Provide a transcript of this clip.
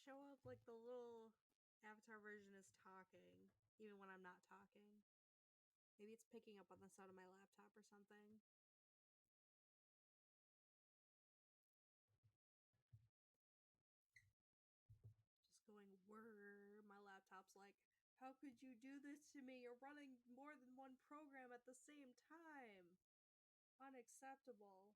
show up like the little avatar version is talking, even when I'm not talking. Maybe it's picking up on the sound of my laptop or something. Just going, whir. My laptop's like, how could you do this to me? You're running more than one program at the same time. Unacceptable.